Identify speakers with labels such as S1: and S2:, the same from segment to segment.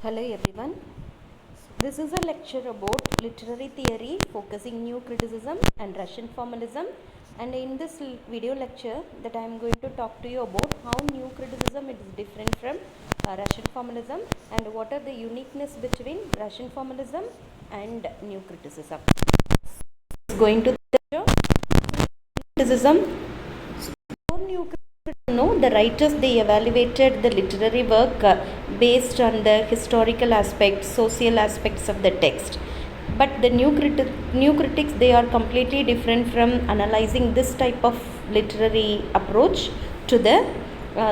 S1: Hello everyone. This is a lecture about literary theory focusing new criticism and Russian formalism, and in this video lecture that I am going to talk to you about how new criticism is different from Russian formalism and what are the uniqueness between Russian formalism and new criticism. Is going to the criticism. For new criticism, no, the writers they evaluated the literary work based on the historical aspects, social aspects of the text. But the new critics they are completely different from analyzing this type of literary approach to the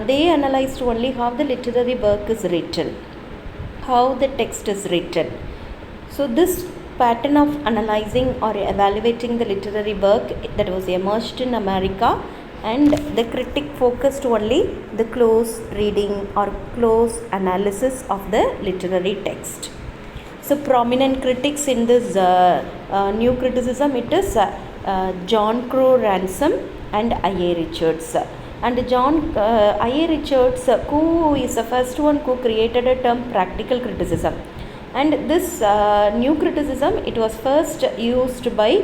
S1: they analyzed only how the literary work is written, how the text is written. So this pattern of analyzing or evaluating the literary work that was emerged in America, and the critic focused only the close reading or close analysis of the literary text. So prominent critics in this new criticism, it is John Crow Ransom and I.A. Richards. And John I.A. Richards, who is the first one who created a term practical criticism. And this new criticism, it was first used by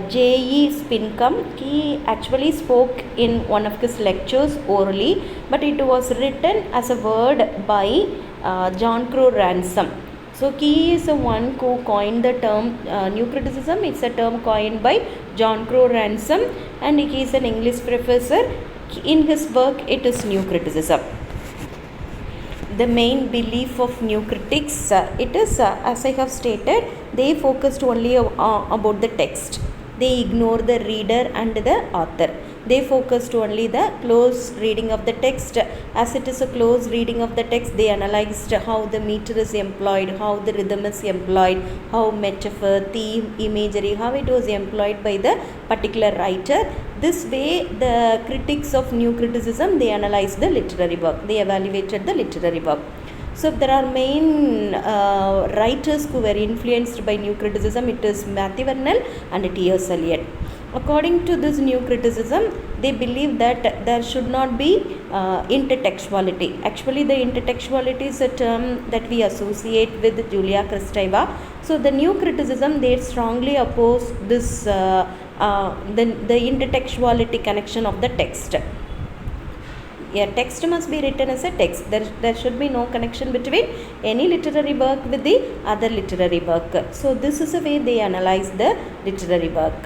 S1: J.E. Spincum. He actually spoke in one of his lectures orally, but it was written as a word by John Crow Ransom. So he is the one who coined the term new criticism. It's a term coined by John Crow Ransom, and he is an English professor. In his work, it is new criticism. The main belief of new critics, it is as I have stated, they focused only about the text. They ignore the reader and the author. They focused only the close reading of the text. As it is a close reading of the text, they analyzed how the meter is employed, how the rhythm is employed, how metaphor, theme, imagery, how it was employed by the particular writer. This way, the critics of new criticism, they analyzed the literary work. They evaluated the literary work. So there are main writers who were influenced by new criticism. It is Matthew Arnold and T.S. Eliot. According to this new criticism, they believe that there should not be intertextuality. Actually, the intertextuality is a term that we associate with Julia Kristeva. So the new criticism, they strongly oppose this the intertextuality connection of the text. Text must be written as a text. There should be no connection between any literary work with the other literary work. So this is the way they analyze the literary work.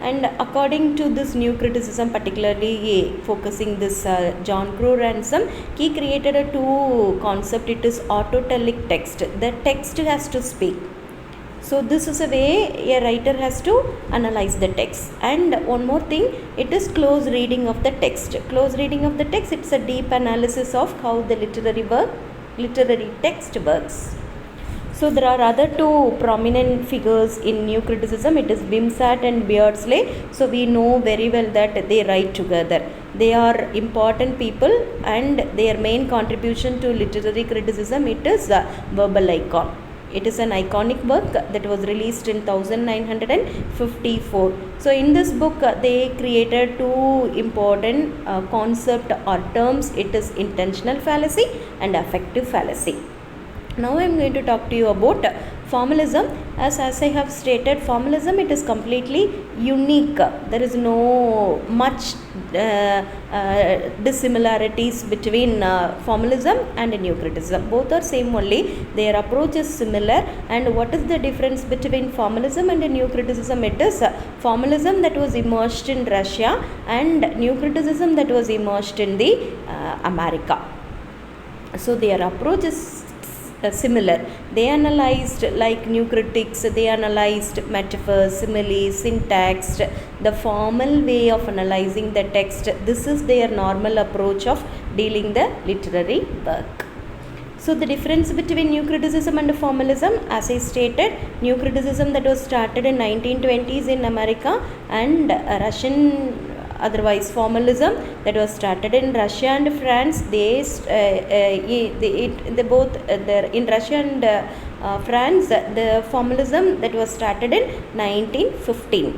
S1: And according to this new criticism, particularly focusing this John Crow Ransom, he created a two concept. It is autotelic text. The text has to speak. So this is a way a writer has to analyze the text. And one more thing, it is close reading of the text. Close reading of the text, it's a deep analysis of how the literary text works. So there are other two prominent figures in new criticism. It is Wimsatt and Beardsley. So we know very well that they write together. They are important people, and their main contribution to literary criticism, it is Verbal Icon. It is an iconic work that was released in 1954. So in this book, they created two important concepts or terms. It is intentional fallacy and affective fallacy. Now I am going to talk to you about formalism. As I have stated, formalism, it is completely unique. There is no much dissimilarities between formalism and new criticism. Both are same only. Their approach is similar. And what is the difference between formalism and new criticism? It is formalism that was immersed in Russia and new criticism that was immersed in the America. So their approach is similar. They analyzed, like new critics, they analyzed metaphors, similes, syntax, the formal way of analyzing the text. This is their normal approach of dealing the literary work. So the difference between new criticism and formalism, as I stated, new criticism that was started in 1920s in America, and Russian otherwise formalism that was started in Russia and France. They both in Russia and France, the formalism that was started in 1915.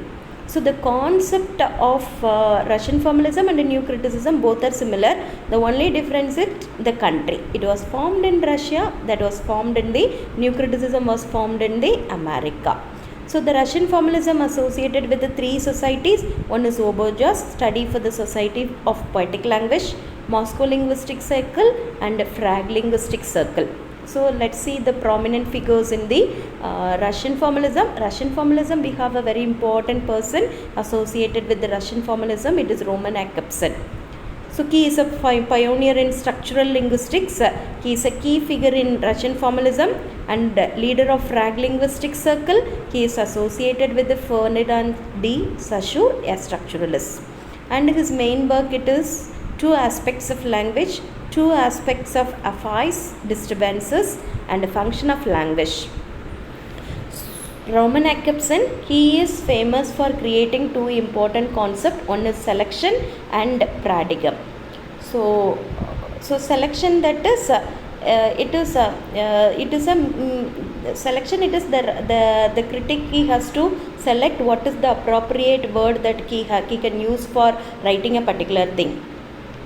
S1: So the concept of Russian formalism and new criticism both are similar. The only difference is the country. It was formed in Russia, that was formed in the new criticism was formed in the America. So the Russian formalism associated with the three societies. One is Oborjaz, study for the Society of Poetic Language, Moscow Linguistic Circle and Prague Linguistic Circle. So let's see the prominent figures in the Russian formalism. Russian formalism, we have a very important person associated with the Russian formalism. It is Roman Jakobson. So he is a pioneer in structural linguistics. He is a key figure in Russian formalism and leader of Prague Linguistic Circle. He is associated with the Ferdinand de Saussure, a structuralist. And his main work, it is Two Aspects of Language, Two Aspects of Affairs, Disturbances and a Function of Language. Roman Jakobson, he is famous for creating two important concepts. One is selection and paradigm. So selection, that is selection. It is the critic, he has to select what is the appropriate word that he can use for writing a particular thing.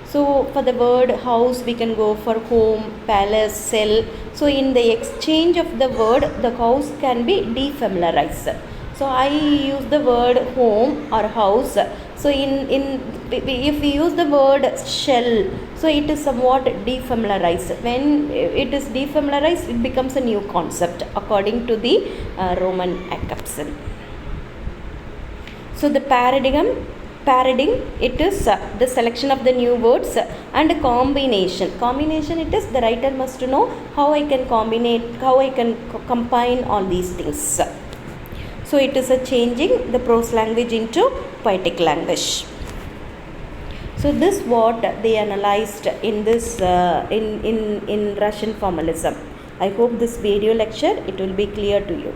S1: So for the word house, we can go for home, palace, cell. So in the exchange of the word, the house can be defamiliarized. So I use the word home or house. So if we use the word shell, so it is somewhat defamiliarized. When it is defamiliarized, it becomes a new concept according to the Roman Jakobson. So the paradigm, it is the selection of the new words and combination. It is the writer must know how I can combine all these things. So it is a changing the prose language into poetic language. So this what they analyzed in this in Russian formalism. I hope this video lecture, it will be clear to you.